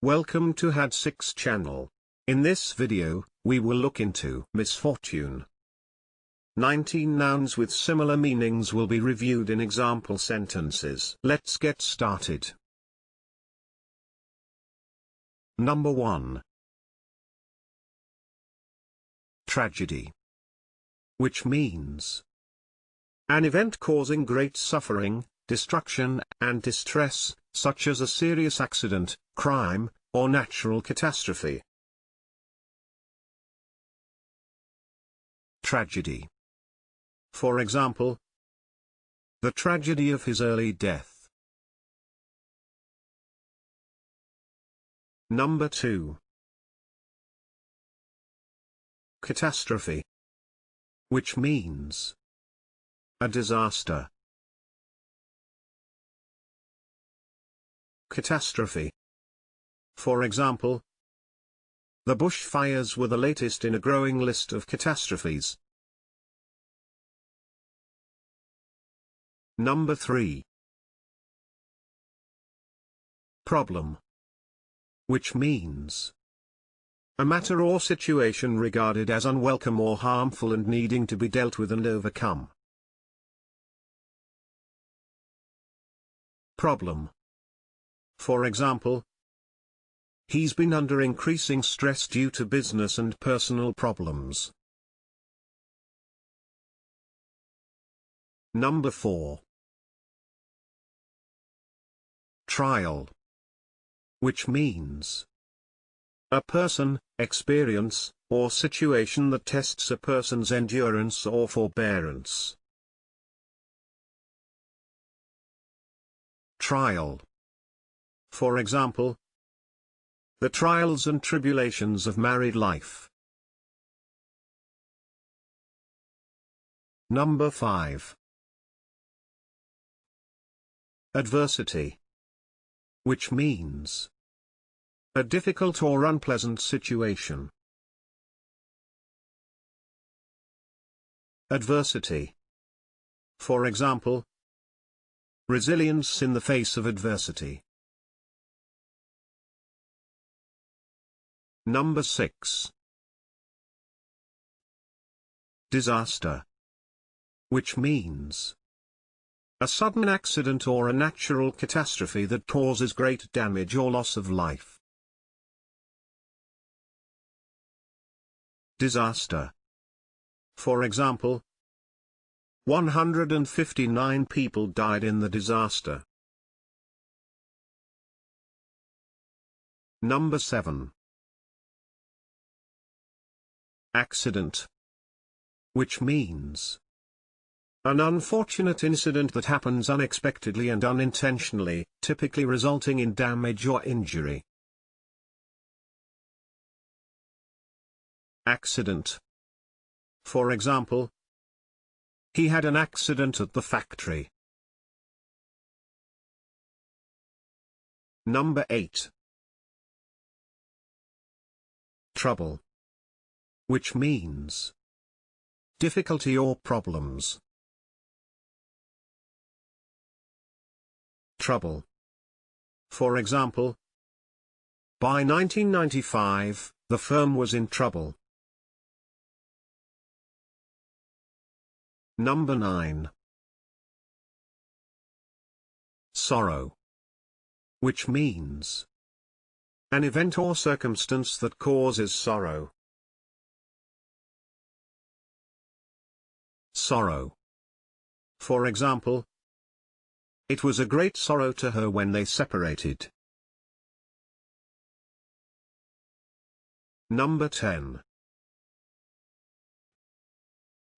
Welcome to Had6 channel. In this video, we will look into misfortune. 19 nouns with similar meanings will be reviewed in example sentences. Let's get started. Number 1. Tragedy. Which means an event causing great suffering, destruction, and distress, such as a serious accident, crime, or natural catastrophe. Tragedy. For example, the tragedy of his early death. Number 2. Catastrophe. Which means a disaster. Catastrophe. For example, the bushfires were the latest in a growing list of catastrophes. Number 3. Problem. Which means a matter or situation regarded as unwelcome or harmful and needing to be dealt with and overcome. Problem. For example, he's been under increasing stress due to business and personal problems. Number 4. Trial. Which means a person, experience, or situation that tests a person's endurance or forbearance. Trial. For example, the trials and tribulations of married life. Number 5. Adversity. Which means a difficult or unpleasant situation. Adversity. For example, resilience in the face of adversity. Number 6. Disaster. Which means a sudden accident or a natural catastrophe that causes great damage or loss of life. Disaster. For example, 159 people died in the disaster. Number 7. Accident. Which means an unfortunate incident that happens unexpectedly and unintentionally, typically resulting in damage or injury. Accident. For example, he had an accident at the factory. Number 8. Trouble. Which means difficulty or problems. Trouble. For example, by 1995, the firm was in trouble. Number 9. Sorrow. Which means an event or circumstance that causes sorrow. Sorrow. For example, it was a great sorrow to her when they separated. Number 10.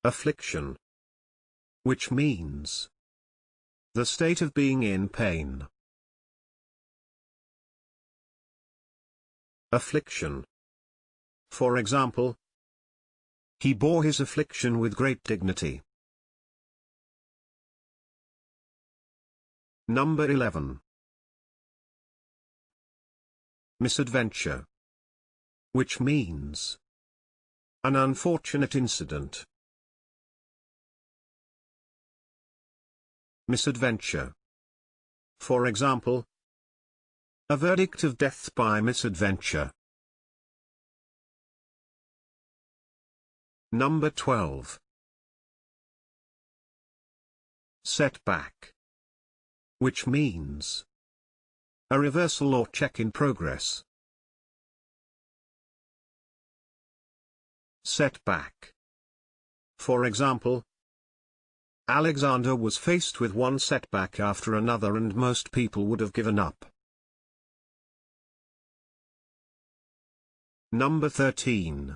Affliction. Which means the state of being in pain. Affliction. For example, he bore his affliction with great dignity. Number 11. Misadventure. Which means an unfortunate incident. Misadventure. For example, A verdict of death by misadventure. Number 12. Setback. Which means a reversal or check in progress. Setback. For example, Alexander was faced with one setback after another and most people would have given up. Number 13.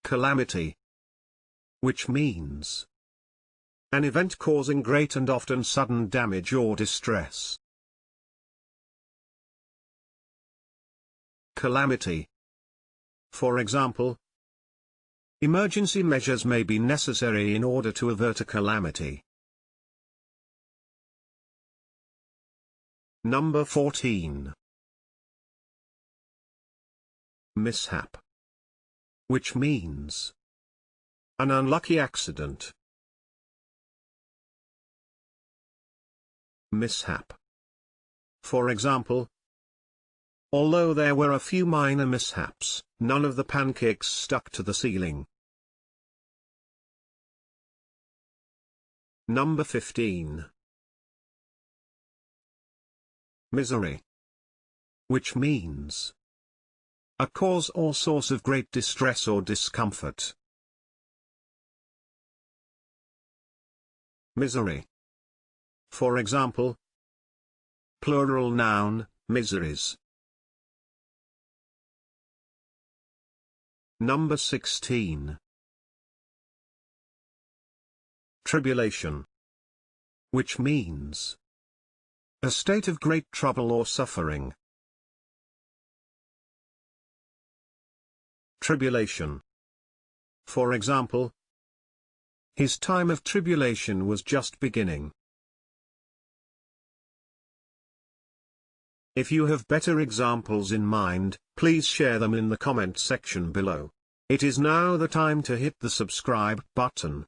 Calamity. Which means an event causing great and often sudden damage or distress. Calamity. For example, emergency measures may be necessary in order to avert a calamity. Number 14. Mishap. Which means an unlucky accident. Mishap. For example, although there were a few minor mishaps, none of the pancakes stuck to the ceiling. Number 15. Misery. Which means a cause or source of great distress or discomfort. Misery. For example, plural noun, miseries. Number 16. Tribulation. Which means a state of great trouble or suffering. Tribulation. For example, his time of tribulation was just beginning. If you have better examples in mind, please share them in the comment section below. It is now the time to hit the subscribe button.